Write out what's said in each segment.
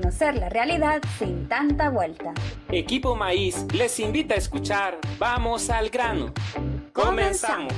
conocer la realidad sin tanta vuelta. Equipo Maíz les invita a escuchar Vamos al grano. ¡Comenzamos!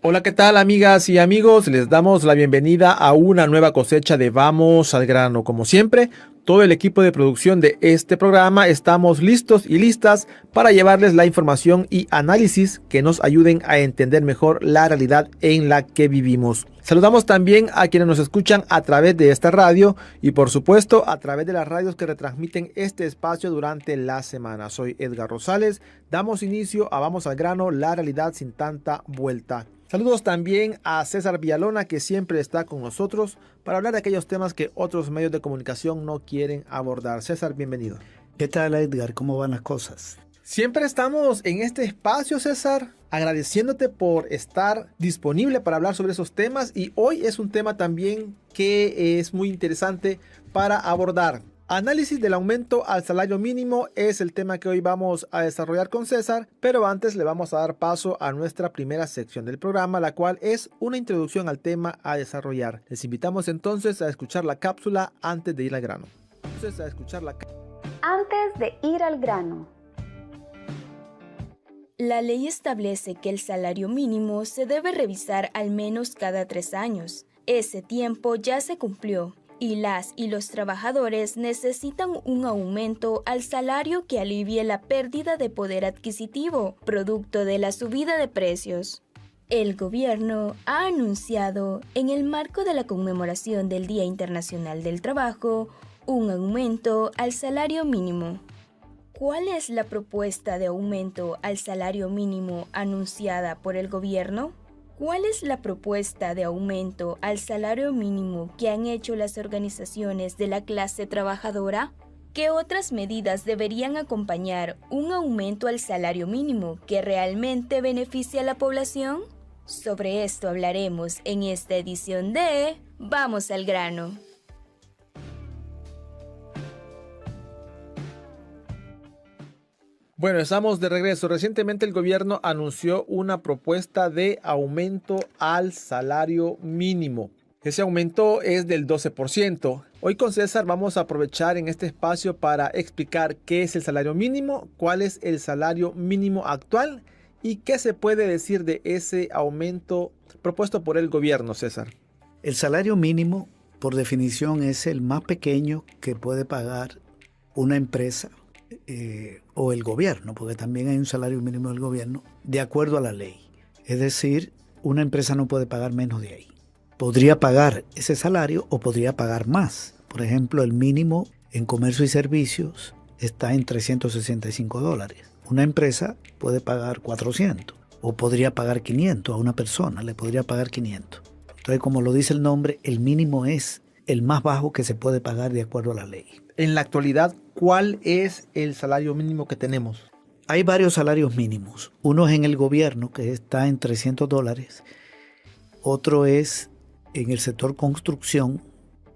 Hola, ¿qué tal, amigas y amigos? Les damos la bienvenida a una nueva cosecha de Vamos al grano. Como siempre, todo el equipo de producción de este programa estamos listos y listas para llevarles la información y análisis que nos ayuden a entender mejor la realidad en la que vivimos. Saludamos también a quienes nos escuchan a través de esta radio y por supuesto a través de las radios que retransmiten este espacio durante la semana. Soy Edgar Rosales, damos inicio a Vamos al grano, la realidad sin tanta vuelta. Saludos también a César Villalona, que siempre está con nosotros para hablar de aquellos temas que otros medios de comunicación no quieren abordar. César, bienvenido. ¿Qué tal, Edgar? ¿Cómo van las cosas? Siempre estamos en este espacio, César, agradeciéndote por estar disponible para hablar sobre esos temas, y hoy es un tema también que es muy interesante para abordar. Análisis del aumento al salario mínimo es el tema que hoy vamos a desarrollar con César, pero antes le vamos a dar paso a nuestra primera sección del programa, la cual es una introducción al tema a desarrollar. Les invitamos entonces a escuchar la cápsula antes de ir al grano. Antes de ir al grano. La ley establece que el salario mínimo se debe revisar al menos cada 3 años. Ese tiempo ya se cumplió. Y las y los trabajadores necesitan un aumento al salario que alivie la pérdida de poder adquisitivo, producto de la subida de precios. El gobierno ha anunciado, en el marco de la conmemoración del Día Internacional del Trabajo, un aumento al salario mínimo. ¿Cuál es la propuesta de aumento al salario mínimo anunciada por el gobierno? ¿Cuál es la propuesta de aumento al salario mínimo que han hecho las organizaciones de la clase trabajadora? ¿Qué otras medidas deberían acompañar un aumento al salario mínimo que realmente beneficie a la población? Sobre esto hablaremos en esta edición de Vamos al grano. Bueno, estamos de regreso. Recientemente el gobierno anunció una propuesta de aumento al salario mínimo. Ese aumento es del 12%. Hoy con César vamos a aprovechar en este espacio para explicar qué es el salario mínimo, cuál es el salario mínimo actual y qué se puede decir de ese aumento propuesto por el gobierno, César. El salario mínimo, por definición, es el más pequeño que puede pagar una empresa o el gobierno, porque también hay un salario mínimo del gobierno, de acuerdo a la ley. Es decir, una empresa no puede pagar menos de ahí. Podría pagar ese salario o podría pagar más. Por ejemplo, el mínimo en comercio y servicios está en $365. Una empresa puede pagar 400 o podría pagar 500 a una persona, le podría pagar 500. Entonces, como lo dice el nombre, el mínimo es el más bajo que se puede pagar de acuerdo a la ley. En la actualidad, ¿cuál es el salario mínimo que tenemos? Hay varios salarios mínimos. Uno es en el gobierno, que está en $300. Otro es en el sector construcción,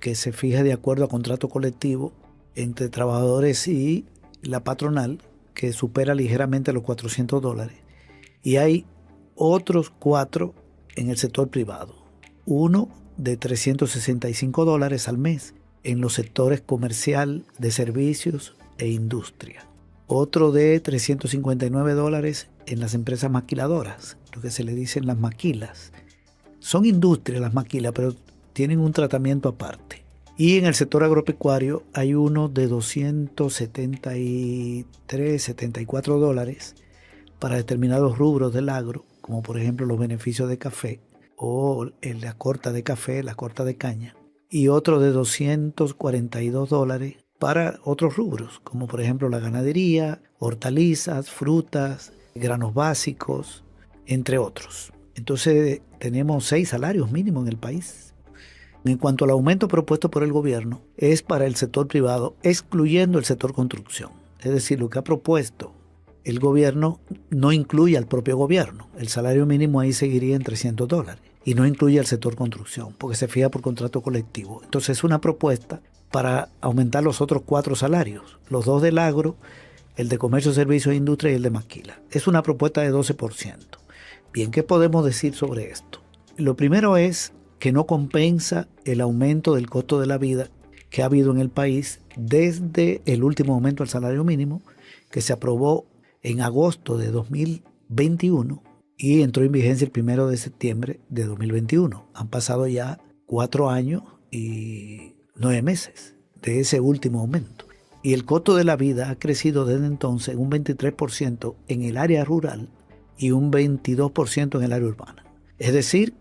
que se fija de acuerdo a contrato colectivo entre trabajadores y la patronal, que supera ligeramente los $400. Y hay otros 4 en el sector privado. Uno de $365 al mes en los sectores comercial, de servicios e industria. Otro de $359 en las empresas maquiladoras, lo que se le dicen las maquilas. Son industrias las maquilas, pero tienen un tratamiento aparte. Y en el sector agropecuario hay uno de $273-$74 para determinados rubros del agro, como por ejemplo los beneficios de café o la corta de café, la corta de caña. Y otro de $242 para otros rubros, como por ejemplo la ganadería, hortalizas, frutas, granos básicos, entre otros. Entonces tenemos 6 salarios mínimos en el país. En cuanto al aumento propuesto por el gobierno, es para el sector privado, excluyendo el sector construcción. Es decir, lo que ha propuesto el gobierno no incluye al propio gobierno. El salario mínimo ahí seguiría en $300. Y no incluye al sector construcción, porque se fija por contrato colectivo. Entonces es una propuesta para aumentar los otros 4 salarios, los 2 del agro, el de comercio, servicios e industria y el de maquila. Es una propuesta de 12%. Bien, ¿qué podemos decir sobre esto? Lo primero es que no compensa el aumento del costo de la vida que ha habido en el país desde el último aumento del salario mínimo, que se aprobó en agosto de 2021 y entró en vigencia el 1 de septiembre de 2021. Han pasado ya 4 años y 9 meses de ese último aumento. Y el costo de la vida ha crecido desde entonces un 23% en el área rural y un 22% en el área urbana. Es decir,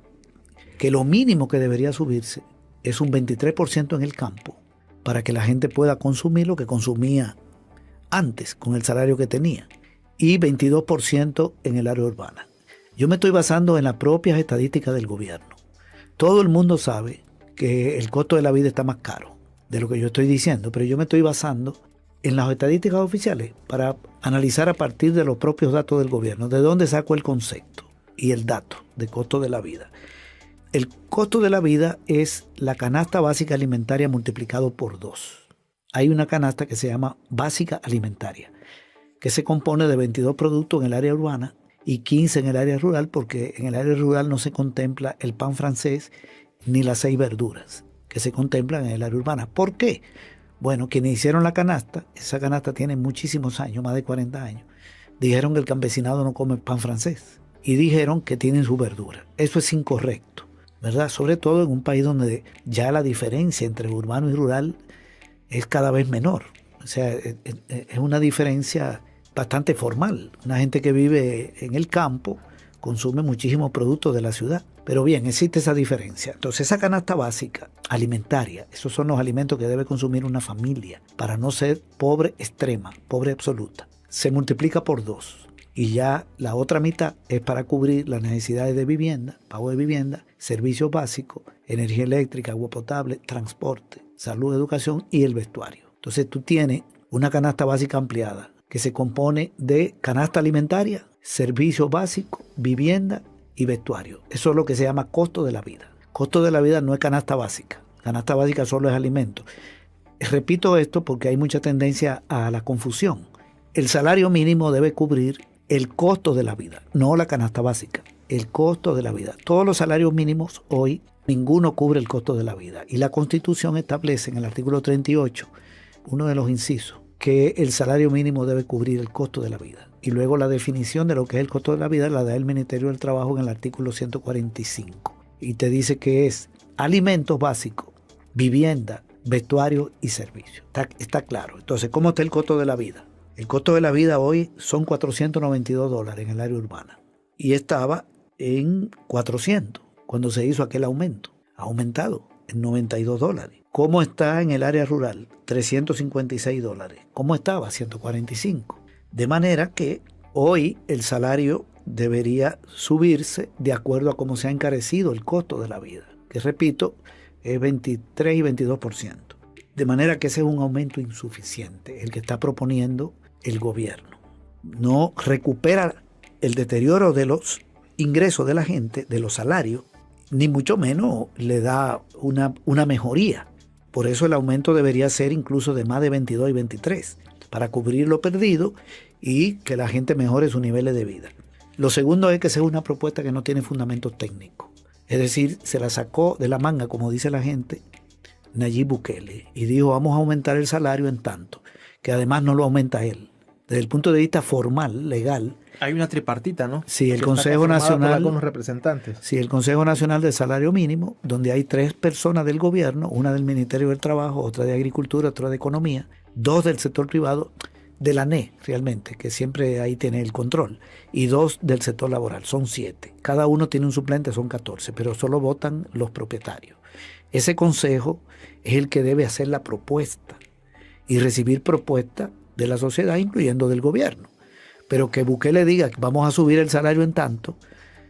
que lo mínimo que debería subirse es un 23% en el campo para que la gente pueda consumir lo que consumía antes con el salario que tenía, y 22% en el área urbana. Yo me estoy basando en las propias estadísticas del gobierno. Todo el mundo sabe que el costo de la vida está más caro de lo que yo estoy diciendo, pero yo me estoy basando en las estadísticas oficiales para analizar a partir de los propios datos del gobierno, de dónde saco el concepto y el dato de costo de la vida. El costo de la vida es la canasta básica alimentaria multiplicado por 2. Hay una canasta que se llama básica alimentaria, que se compone de 22 productos en el área urbana y 15 en el área rural, porque en el área rural no se contempla el pan francés ni las 6 verduras que se contemplan en el área urbana. ¿Por qué? Bueno, quienes hicieron la canasta, esa canasta tiene muchísimos años, más de 40 años, dijeron que el campesinado no come pan francés y dijeron que tienen su verdura. Eso es incorrecto, ¿verdad? Sobre todo en un país donde ya la diferencia entre urbano y rural es cada vez menor. O sea, es una diferencia bastante formal. Una gente que vive en el campo consume muchísimos productos de la ciudad. Pero bien, existe esa diferencia. Entonces, esa canasta básica alimentaria, esos son los alimentos que debe consumir una familia para no ser pobre extrema, pobre absoluta, se multiplica por 2. Y ya la otra mitad es para cubrir las necesidades de vivienda, pago de vivienda, servicios básicos, energía eléctrica, agua potable, transporte, salud, educación y el vestuario. Entonces tú tienes una canasta básica ampliada que se compone de canasta alimentaria, servicios básicos, vivienda y vestuario. Eso es lo que se llama costo de la vida. Costo de la vida no es canasta básica. Canasta básica solo es alimento. Repito esto porque hay mucha tendencia a la confusión. El salario mínimo debe cubrir el costo de la vida, no la canasta básica. El costo de la vida. Todos los salarios mínimos hoy, ninguno cubre el costo de la vida. Y la Constitución establece en el artículo 38, uno de los incisos, que el salario mínimo debe cubrir el costo de la vida. Y luego la definición de lo que es el costo de la vida la da el Ministerio del Trabajo en el artículo 145. Y te dice que es alimentos básicos, vivienda, vestuario y servicio. Está claro. Entonces, ¿cómo está el costo de la vida? El costo de la vida hoy son $492 en el área urbana. Y estaba en 400 cuando se hizo aquel aumento. Ha aumentado en $92. ¿Cómo está en el área rural? $356. ¿Cómo estaba? 145. De manera que hoy el salario debería subirse de acuerdo a cómo se ha encarecido el costo de la vida, que repito, es 23 y 22%. De manera que ese es un aumento insuficiente, el que está proponiendo el gobierno. No recupera el deterioro de los ingresos de la gente, de los salarios, ni mucho menos le da una mejoría. Por eso el aumento debería ser incluso de más de 22 y 23, para cubrir lo perdido y que la gente mejore sus niveles de vida. Lo segundo es que esa es una propuesta que no tiene fundamentos técnicos. Es decir, se la sacó de la manga, como dice la gente, Nayib Bukele, y dijo vamos a aumentar el salario en tanto, que además no lo aumenta él. Desde el punto de vista formal, legal. Hay una tripartita, ¿no? Sí, el Consejo Nacional. Algunos representantes. Sí, el Consejo Nacional del Salario Mínimo, donde hay 3 personas del gobierno, una del Ministerio del Trabajo, otra de Agricultura, otra de Economía, 2 del sector privado, de la ANE realmente, que siempre ahí tiene el control, y 2 del sector laboral, son 7. Cada uno tiene un suplente, son 14, pero solo votan los propietarios. Ese consejo es el que debe hacer la propuesta y recibir propuestas de la sociedad, incluyendo del gobierno. Pero que Bukele diga que vamos a subir el salario en tanto,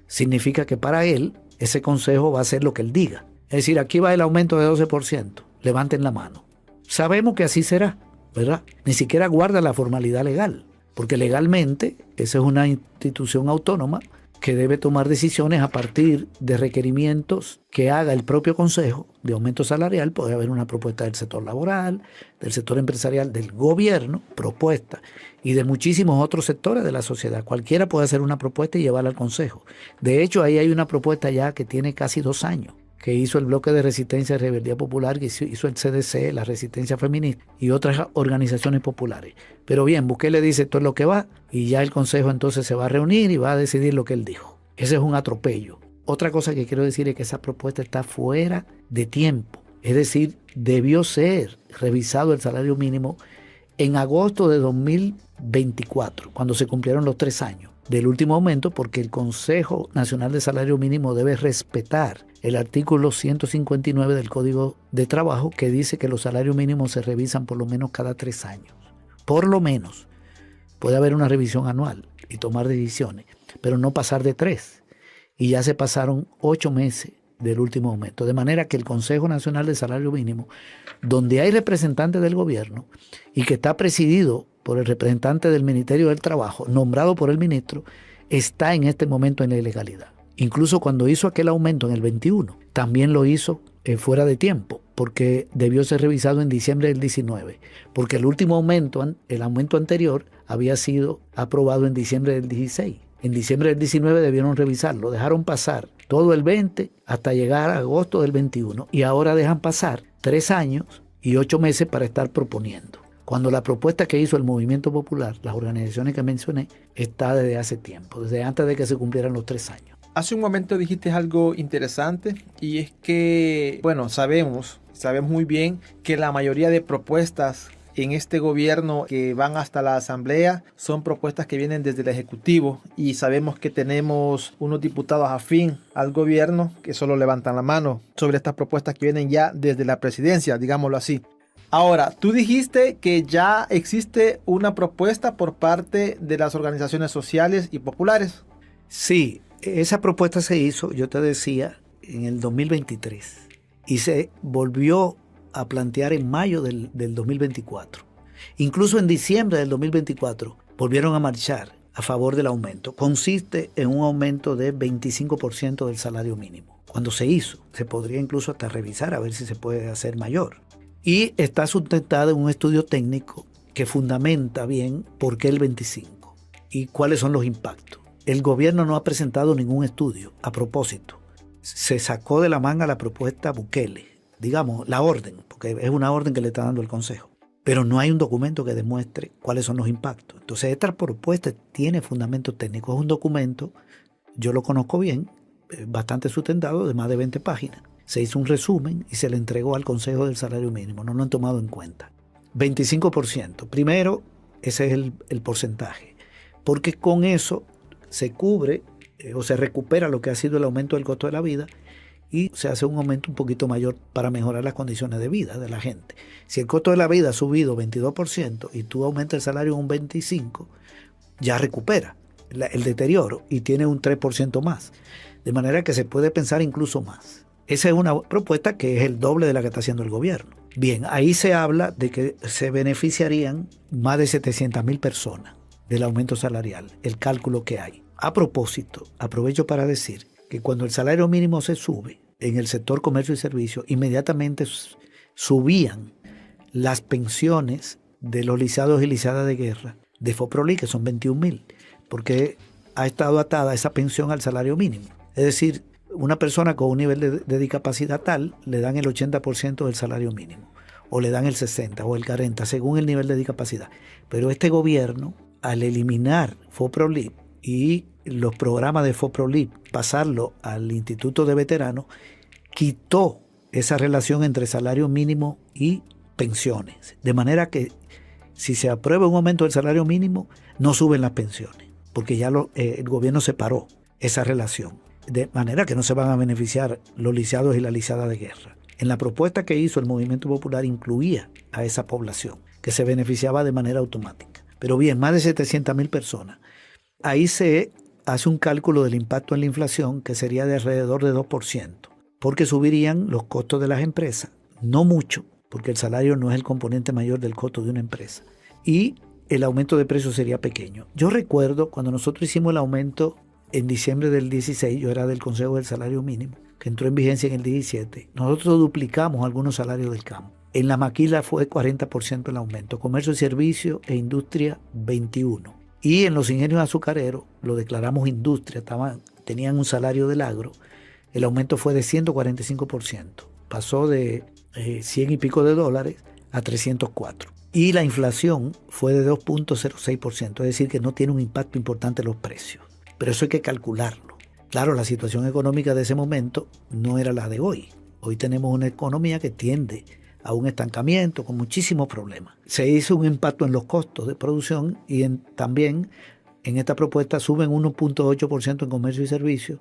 significa que para él ese consejo va a hacer lo que él diga. Es decir, aquí va el aumento de 12%, levanten la mano. Sabemos que así será, ¿verdad? Ni siquiera guarda la formalidad legal, porque legalmente esa es una institución autónoma que debe tomar decisiones a partir de requerimientos que haga el propio Consejo de aumento salarial. Puede haber una propuesta del sector laboral, del sector empresarial, del gobierno, propuesta, y de muchísimos otros sectores de la sociedad. Cualquiera puede hacer una propuesta y llevarla al Consejo. De hecho, ahí hay una propuesta ya que tiene casi 2 años, que hizo el Bloque de Resistencia y Rebeldía Popular, que hizo el CDC, la Resistencia Feminista y otras organizaciones populares. Pero bien, Bukele dice esto es lo que va y ya el Consejo entonces se va a reunir y va a decidir lo que él dijo. Ese es un atropello. Otra cosa que quiero decir es que esa propuesta está fuera de tiempo. Es decir, debió ser revisado el salario mínimo en agosto de 2024, cuando se cumplieron los 3 años del último aumento, porque el Consejo Nacional de Salario Mínimo debe respetar el artículo 159 del Código de Trabajo, que dice que los salarios mínimos se revisan por lo menos cada 3 años. Por lo menos. Puede haber una revisión anual y tomar decisiones, pero no pasar de 3. Y ya se pasaron 8 meses del último aumento. De manera que el Consejo Nacional de Salario Mínimo, donde hay representantes del gobierno y que está presidido por el representante del Ministerio del Trabajo, nombrado por el ministro, está en este momento en la ilegalidad. Incluso cuando hizo aquel aumento en el 21, también lo hizo fuera de tiempo, porque debió ser revisado en diciembre del 19, porque el último aumento, el aumento anterior, había sido aprobado en diciembre del 16. En diciembre del 19 debieron revisarlo, dejaron pasar todo el 20 hasta llegar a agosto del 21 y ahora dejan pasar 3 años y 8 meses para estar proponiendo. Cuando la propuesta que hizo el Movimiento Popular, las organizaciones que mencioné, está desde hace tiempo, desde antes de que se cumplieran los 3 años. Hace un momento dijiste algo interesante y es que, bueno, sabemos muy bien que la mayoría de propuestas en este gobierno que van hasta la asamblea son propuestas que vienen desde el ejecutivo y sabemos que tenemos unos diputados afín al gobierno que solo levantan la mano sobre estas propuestas que vienen ya desde la presidencia, digámoslo así. Ahora, tú dijiste que ya existe una propuesta por parte de las organizaciones sociales y populares. Sí, esa propuesta se hizo, yo te decía, en el 2023 y se volvió a plantear en mayo del 2024. Incluso en diciembre del 2024 volvieron a marchar a favor del aumento. Consiste en un aumento de 25% del salario mínimo. Cuando se hizo, se podría incluso hasta revisar a ver si se puede hacer mayor. Y está sustentada en un estudio técnico que fundamenta bien por qué el 25 y cuáles son los impactos. El gobierno no ha presentado ningún estudio a propósito. Se sacó de la manga la propuesta Bukele, digamos, la orden, porque es una orden que le está dando el Consejo. Pero no hay un documento que demuestre cuáles son los impactos. Entonces, esta propuesta tiene fundamento técnico. Es un documento, yo lo conozco bien, bastante sustentado, de más de 20 páginas. Se hizo un resumen y se le entregó al Consejo del Salario Mínimo. No lo han tomado en cuenta. 25%. Primero, ese es el porcentaje. Porque con eso se cubre o se recupera lo que ha sido el aumento del costo de la vida y se hace un aumento un poquito mayor para mejorar las condiciones de vida de la gente. Si el costo de la vida ha subido 22% y tú aumentas el salario un 25%, ya recupera el deterioro y tiene un 3% más. De manera que se puede pensar incluso más. Esa es una propuesta que es el doble de la que está haciendo el gobierno. Bien, ahí se habla de que se beneficiarían más de 700,000 personas del aumento salarial, el cálculo que hay. A propósito, aprovecho para decir que cuando el salario mínimo se sube en el sector comercio y servicio, inmediatamente subían las pensiones de los liceados y liceadas de guerra de FOPROLI, que son 21,000, porque ha estado atada esa pensión al salario mínimo. Es decir, una persona con un nivel de discapacidad tal, le dan el 80% del salario mínimo, o le dan el 60% o el 40%, según el nivel de discapacidad. Pero este gobierno, al eliminar FOPROLIP y los programas de FOPROLIP, pasarlo al Instituto de Veteranos, quitó esa relación entre salario mínimo y pensiones. De manera que si se aprueba un aumento del salario mínimo, no suben las pensiones, porque ya el gobierno separó esa relación. De manera que no se van a beneficiar los liceados y la liceada de guerra. En la propuesta que hizo el Movimiento Popular incluía a esa población, que se beneficiaba de manera automática. Pero bien, más de 700,000 personas. Ahí se hace un cálculo del impacto en la inflación que sería de alrededor de 2%, porque subirían los costos de las empresas, no mucho, porque el salario no es el componente mayor del costo de una empresa, y el aumento de precios sería pequeño. Yo recuerdo cuando nosotros hicimos el aumento en diciembre del 16, yo era del Consejo del Salario Mínimo, que entró en vigencia en el 17, nosotros duplicamos algunos salarios del campo. En la maquila fue 40% el aumento, comercio y servicio e industria 21%. Y en los ingenios azucareros, lo declaramos industria, tenían un salario del agro el aumento fue de 145%. Pasó de 100 y pico de dólares a 304. Y la inflación fue de 2.06%, es decir, que no tiene un impacto importante en los precios. Pero eso hay que calcularlo. Claro, la situación económica de ese momento no era la de hoy. Hoy tenemos una economía que tiende a un estancamiento con muchísimos problemas. Se hizo un impacto en los costos de producción y también en esta propuesta suben 1.8% en comercio y servicios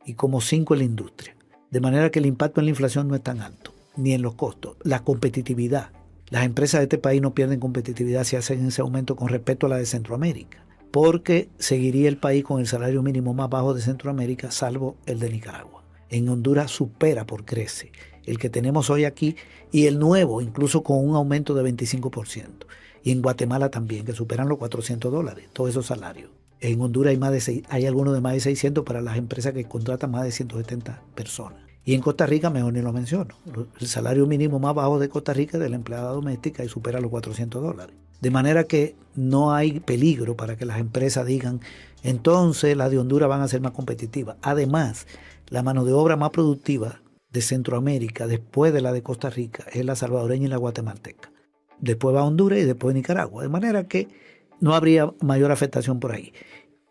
y como 5% en la industria. De manera que el impacto en la inflación no es tan alto, ni en los costos. La competitividad. Las empresas de este país no pierden competitividad si hacen ese aumento con respecto a la de Centroamérica, porque seguiría el país con el salario mínimo más bajo de Centroamérica, salvo el de Nicaragua. En Honduras supera por crece el que tenemos hoy aquí y el nuevo, incluso con un aumento de 25%. Y en Guatemala también, que superan los $400, todos esos salarios. En Honduras hay algunos de más de 600 para las empresas que contratan más de 170 personas. Y en Costa Rica, mejor ni lo menciono. El salario mínimo más bajo de Costa Rica es de la empleada doméstica y supera los $400. De manera que no hay peligro para que las empresas digan, entonces las de Honduras van a ser más competitivas. Además, la mano de obra más productiva de Centroamérica, después de la de Costa Rica, es la salvadoreña y la guatemalteca. Después va Honduras y después Nicaragua. De manera que no habría mayor afectación por ahí.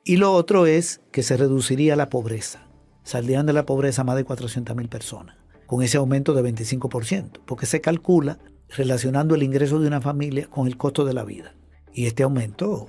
Y lo otro es que se reduciría la pobreza. Saldrían de la pobreza más de 400,000 personas, con ese aumento de 25%, porque se calcula relacionando el ingreso de una familia con el costo de la vida. Y este aumento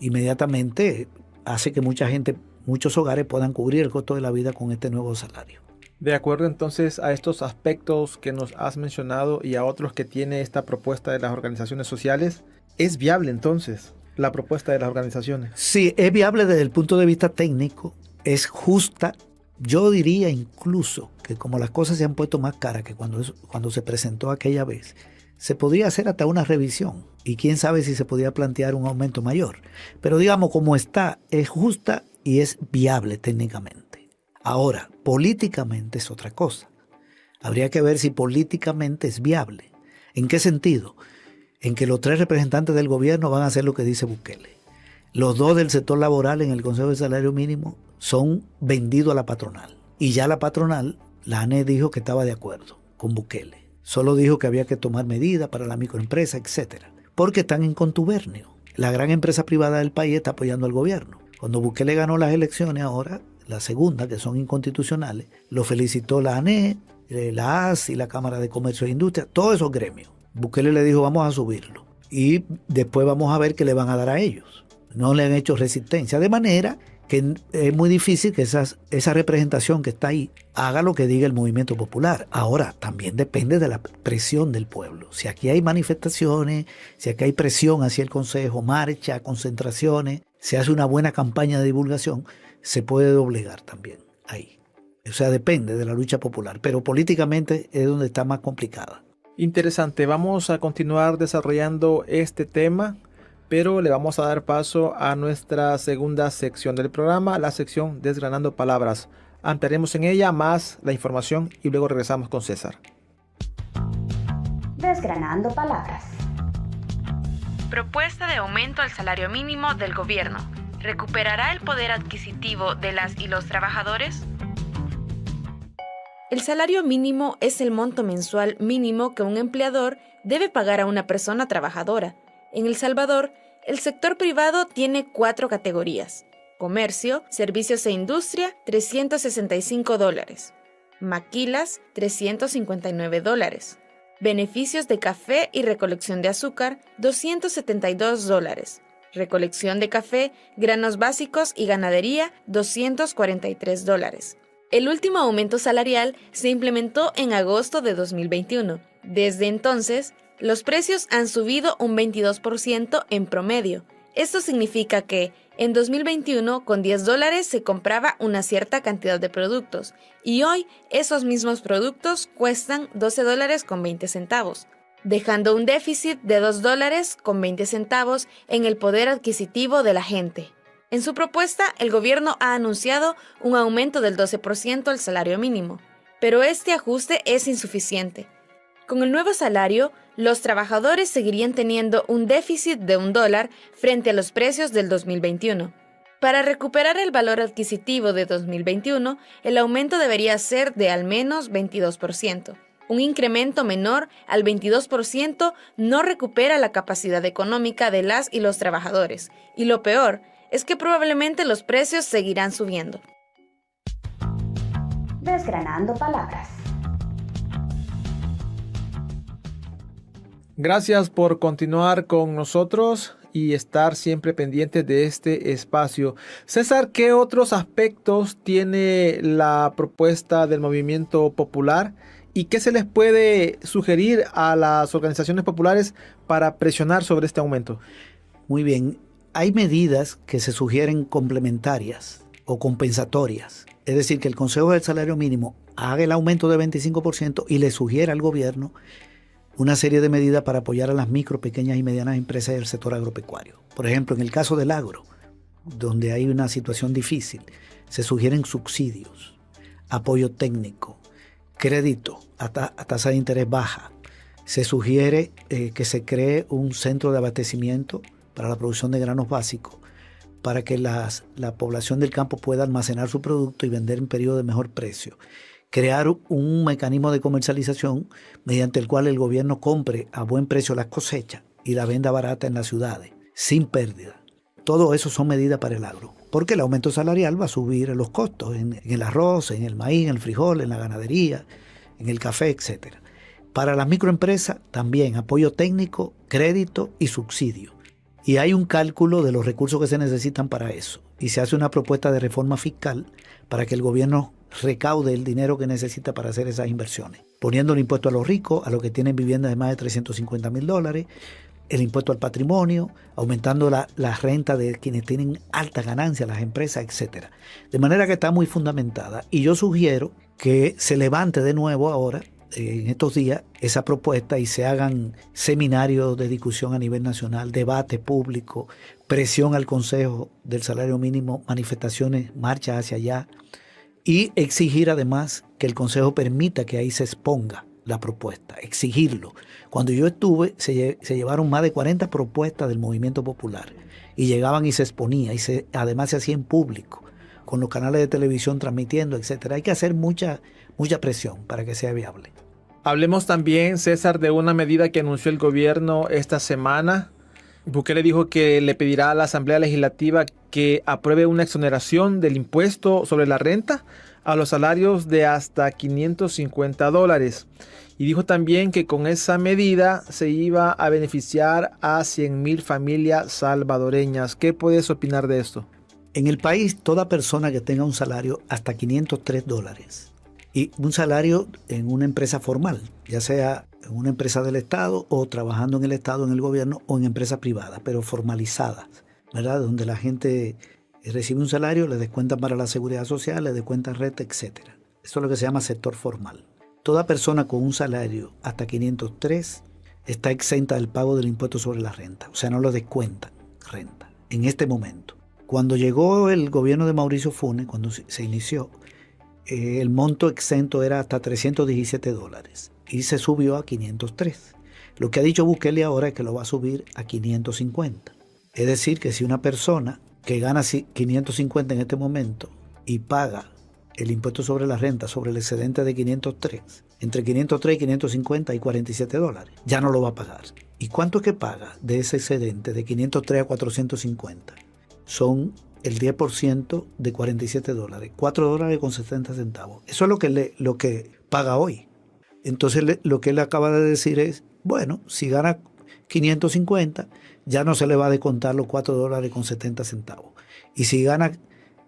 inmediatamente hace que muchos hogares puedan cubrir el costo de la vida con este nuevo salario. De acuerdo entonces a estos aspectos que nos has mencionado y a otros que tiene esta propuesta de las organizaciones sociales, ¿es viable entonces la propuesta de las organizaciones? Sí, es viable desde el punto de vista técnico, es justa. Yo diría incluso que como las cosas se han puesto más caras que cuando se presentó aquella vez, se podría hacer hasta una revisión y quién sabe si se podría plantear un aumento mayor. Pero digamos, como está, es justa y es viable técnicamente. Ahora, políticamente es otra cosa. Habría que ver si políticamente es viable. ¿En qué sentido? En que los 3 representantes del gobierno van a hacer lo que dice Bukele. Los 2 del sector laboral en el Consejo de Salario Mínimo son vendidos a la patronal. Y ya la patronal, la ANE, dijo que estaba de acuerdo con Bukele. Solo dijo que había que tomar medidas para la microempresa, etc. Porque están en contubernio. La gran empresa privada del país está apoyando al gobierno. Cuando Bukele ganó las elecciones ahora, la segunda, que son inconstitucionales, lo felicitó la ANE, la AS y la Cámara de Comercio e Industria, todos esos gremios. Bukele le dijo, vamos a subirlo. Y después vamos a ver qué le van a dar a ellos. No le han hecho resistencia, de manera que es muy difícil que esa representación que está ahí haga lo que diga el movimiento popular. Ahora, también depende de la presión del pueblo. Si aquí hay manifestaciones, si aquí hay presión hacia el Consejo, marcha, concentraciones, se hace una buena campaña de divulgación, se puede doblegar también ahí. O sea, depende de la lucha popular, pero políticamente es donde está más complicada. Interesante, vamos a continuar desarrollando este tema, pero le vamos a dar paso a nuestra segunda sección del programa, la sección Desgranando Palabras. Ampliaremos en ella más la información y luego regresamos con César. Desgranando Palabras. Propuesta de aumento al salario mínimo del gobierno. ¿Recuperará el poder adquisitivo de las y los trabajadores? El salario mínimo es el monto mensual mínimo que un empleador debe pagar a una persona trabajadora. En El Salvador, el sector privado tiene 4 categorías. Comercio, servicios e industria, $365. Maquilas, $359. Beneficios de café y recolección de azúcar, $272. Recolección de café, granos básicos y ganadería, $243. El último aumento salarial se implementó en agosto de 2021. Desde entonces, los precios han subido un 22% en promedio. Esto significa que en 2021 con $10 se compraba una cierta cantidad de productos y hoy esos mismos productos cuestan $12.20, dejando un déficit de $2.20 en el poder adquisitivo de la gente. En su propuesta, el gobierno ha anunciado un aumento del 12% al salario mínimo, pero este ajuste es insuficiente. Con el nuevo salario, los trabajadores seguirían teniendo un déficit de $1 frente a los precios del 2021. Para recuperar el valor adquisitivo de 2021, el aumento debería ser de al menos 22%. Un incremento menor al 22% no recupera la capacidad económica de las y los trabajadores. Y lo peor es que probablemente los precios seguirán subiendo. Desgranando palabras. Gracias por continuar con nosotros y estar siempre pendientes de este espacio. César, ¿qué otros aspectos tiene la propuesta del movimiento popular y qué se les puede sugerir a las organizaciones populares para presionar sobre este aumento? Muy bien, hay medidas que se sugieren complementarias o compensatorias. Es decir, que el Consejo del Salario Mínimo haga el aumento de 25% y le sugiera al gobierno una serie de medidas para apoyar a las micro, pequeñas y medianas empresas del sector agropecuario. Por ejemplo, en el caso del agro, donde hay una situación difícil, se sugieren subsidios, apoyo técnico, crédito a tasa de interés baja. Se sugiere que se cree un centro de abastecimiento para la producción de granos básicos, para que la población del campo pueda almacenar su producto y vender en periodo de mejor precio. Crear un mecanismo de comercialización mediante el cual el gobierno compre a buen precio las cosechas y la venda barata en las ciudades, sin pérdida. Todo eso son medidas para el agro, porque el aumento salarial va a subir los costos en el arroz, en el maíz, en el frijol, en la ganadería, en el café, etc. Para las microempresas también apoyo técnico, crédito y subsidio. Y hay un cálculo de los recursos que se necesitan para eso. Y se hace una propuesta de reforma fiscal para que el gobierno recaude el dinero que necesita para hacer esas inversiones, poniendo el impuesto a los ricos, a los que tienen viviendas de más de $350,000, el impuesto al patrimonio, aumentando la renta de quienes tienen alta ganancia, las empresas, etc. De manera que está muy fundamentada. Y yo sugiero que se levante de nuevo ahora, en estos días, esa propuesta y se hagan seminarios de discusión a nivel nacional, debate público, presión al Consejo del Salario Mínimo, manifestaciones, marchas hacia allá, y exigir además que el Consejo permita que ahí se exponga la propuesta, exigirlo. Cuando yo estuve, se llevaron más de 40 propuestas del movimiento popular y llegaban y se exponía y además se hacía en público, con los canales de televisión transmitiendo, etc. Hay que hacer mucha presión para que sea viable. Hablemos también, César, de una medida que anunció el gobierno esta semana. Bukele dijo que le pedirá a la Asamblea Legislativa que apruebe una exoneración del impuesto sobre la renta a los salarios de hasta $550. Y dijo también que con esa medida se iba a beneficiar a 100,000 familias salvadoreñas. ¿Qué puedes opinar de esto? En el país, toda persona que tenga un salario hasta $503 y un salario en una empresa formal, ya sea en una empresa del Estado o trabajando en el Estado, en el gobierno o en empresas privadas, pero formalizadas, ¿verdad? Donde la gente recibe un salario, le descuentan para la seguridad social, le descuentan renta, etc. Eso es lo que se llama sector formal. Toda persona con un salario hasta 503 está exenta del pago del impuesto sobre la renta, o sea, no lo descuentan renta en este momento. Cuando llegó el gobierno de Mauricio Funes, cuando se inició, el monto exento era hasta $317 y se subió a 503. Lo que ha dicho Bukele ahora es que lo va a subir a 550. Es decir, que si una persona que gana 550 en este momento y paga el impuesto sobre la renta sobre el excedente de 503, entre 503 y 550 hay $47, ya no lo va a pagar. ¿Y cuánto es que paga de ese excedente de 503 a 450? Son el 10% de $47, $4.70. Eso es lo que paga hoy. Entonces lo que él acaba de decir es, bueno, si gana 550, ya no se le va a descontar los $4.70. Y si gana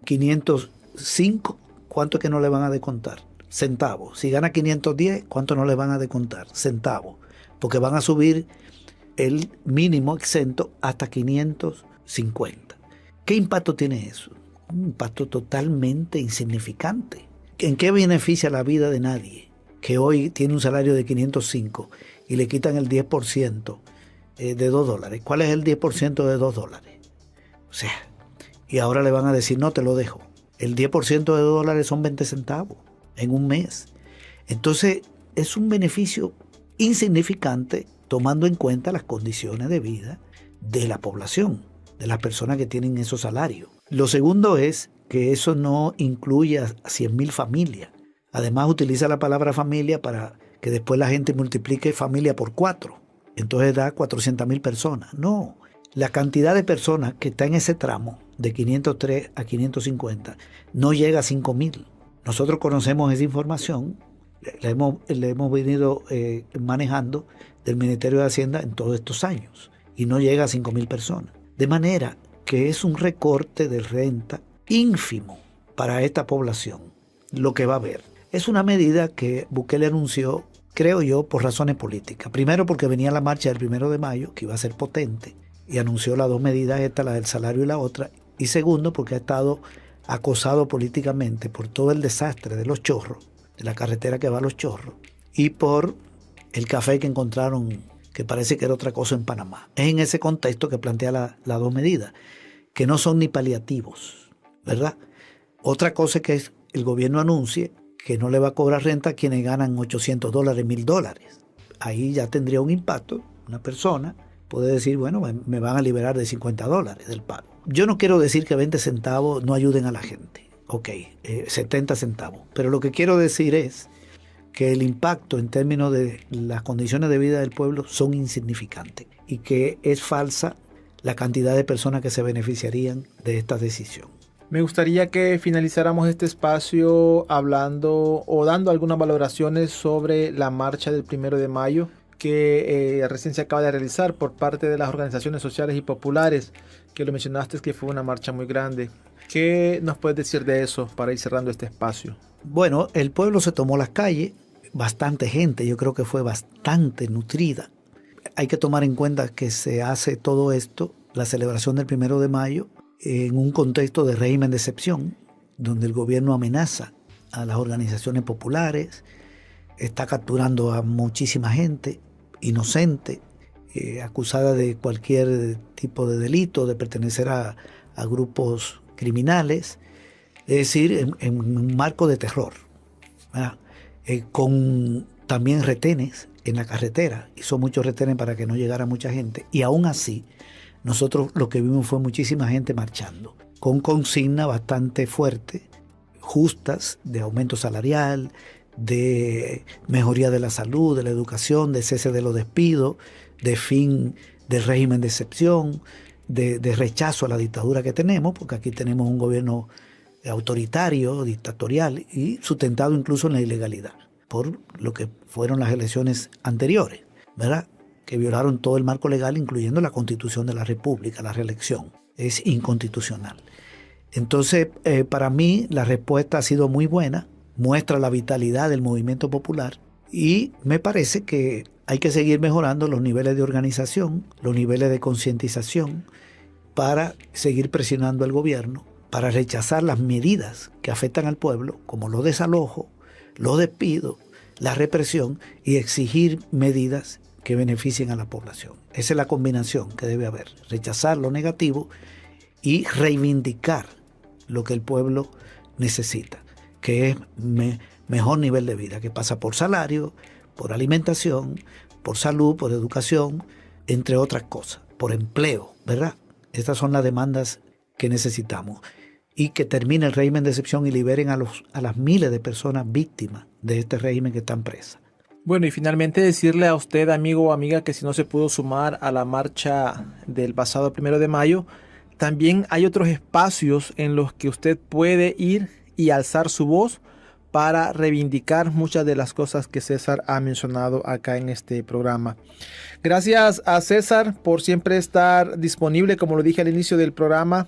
505, ¿cuánto es que no le van a descontar? Centavos. Si gana 510, ¿cuánto no le van a descontar? Centavos. Porque van a subir el mínimo exento hasta 550. ¿Qué impacto tiene eso? Un impacto totalmente insignificante. ¿En qué beneficia la vida de nadie que hoy tiene un salario de 505 y le quitan el 10% de $2? ¿Cuál es el 10% de $2? O sea, y ahora le van a decir, no, te lo dejo. El 10% de $2 son 20 centavos en un mes. Entonces, es un beneficio insignificante tomando en cuenta las condiciones de vida de la población, de las personas que tienen esos salarios. Lo segundo es que eso no incluye a 100.000 familias. Además utiliza la palabra familia para que después la gente multiplique familia por 4. Entonces da 400.000 personas. No, la cantidad de personas que está en ese tramo de 503 a 550 no llega a 5.000. Nosotros conocemos esa información, la hemos venido manejando del Ministerio de Hacienda en todos estos años y no llega a 5.000 personas. De manera que es un recorte de renta ínfimo para esta población, lo que va a haber. Es una medida que Bukele anunció, creo yo, por razones políticas. Primero porque venía la marcha del 1 de mayo, que iba a ser potente, y anunció las dos medidas, esta, la del salario y la otra. Y segundo porque ha estado acosado políticamente por todo el desastre de Los Chorros, de la carretera que va a Los Chorros, y por el café que encontraron, que parece que era otra cosa en Panamá. Es en ese contexto que plantea las dos medidas, que no son ni paliativos, ¿verdad? Otra cosa es que el gobierno anuncie que no le va a cobrar renta a quienes ganan $800, $1,000. Ahí ya tendría un impacto. Una persona puede decir, bueno, me van a liberar de $50 del pago. Yo no quiero decir que 20 centavos no ayuden a la gente. Ok, 70 centavos. Pero lo que quiero decir es que el impacto en términos de las condiciones de vida del pueblo son insignificantes y que es falsa la cantidad de personas que se beneficiarían de esta decisión. Me gustaría que finalizáramos este espacio hablando o dando algunas valoraciones sobre la marcha del 1 de mayo que recién se acaba de realizar por parte de las organizaciones sociales y populares, que lo mencionaste, que fue una marcha muy grande. ¿Qué nos puedes decir de eso para ir cerrando este espacio? Bueno, el pueblo se tomó las calles, bastante gente, yo creo que fue bastante nutrida. Hay que tomar en cuenta que se hace todo esto, la celebración del 1 de mayo, en un contexto de régimen de excepción, donde el gobierno amenaza a las organizaciones populares, está capturando a muchísima gente inocente, acusada de cualquier tipo de delito, de pertenecer a grupos criminales, es decir, en un marco de terror, con también retenes en la carretera. Hizo muchos retenes para que no llegara mucha gente, y aún así nosotros lo que vimos fue muchísima gente marchando, con consignas bastante fuertes, justas, de aumento salarial, de mejoría de la salud, de la educación, de cese de los despidos, de fin del régimen de excepción, de rechazo a la dictadura que tenemos, porque aquí tenemos un gobierno autoritario, dictatorial y sustentado incluso en la ilegalidad, por lo que fueron las elecciones anteriores, ¿verdad?, que violaron todo el marco legal, incluyendo la Constitución de la República. La reelección es inconstitucional. Entonces, para mí, la respuesta ha sido muy buena, muestra la vitalidad del movimiento popular, y me parece que hay que seguir mejorando los niveles de organización, los niveles de concientización, para seguir presionando al gobierno, para rechazar las medidas que afectan al pueblo, como los desalojos, los despidos, la represión, y exigir medidas que beneficien a la población. Esa es la combinación que debe haber: rechazar lo negativo y reivindicar lo que el pueblo necesita, que es mejor nivel de vida, que pasa por salario, por alimentación, por salud, por educación, entre otras cosas, por empleo, ¿verdad? Estas son las demandas que necesitamos. Y que termine el régimen de excepción y liberen a las miles de personas víctimas de este régimen que están presas. Bueno, y finalmente decirle a usted, amigo o amiga, que si no se pudo sumar a la marcha del pasado 1 de mayo, también hay otros espacios en los que usted puede ir y alzar su voz para reivindicar muchas de las cosas que César ha mencionado acá en este programa. Gracias a César por siempre estar disponible, como lo dije al inicio del programa,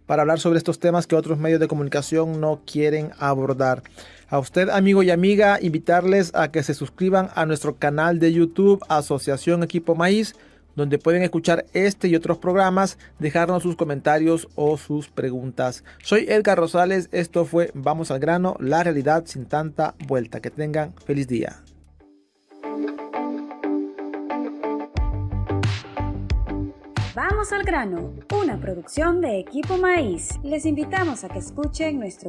para hablar sobre estos temas que otros medios de comunicación no quieren abordar. A usted, amigo y amiga, invitarles a que se suscriban a nuestro canal de YouTube Asociación Equipo Maíz, donde pueden escuchar este y otros programas, dejarnos sus comentarios o sus preguntas. Soy Edgar Rosales, esto fue Vamos al Grano, la realidad sin tanta vuelta. Que tengan feliz día. Vamos al Grano, una producción de Equipo Maíz. Les invitamos a que escuchen nuestro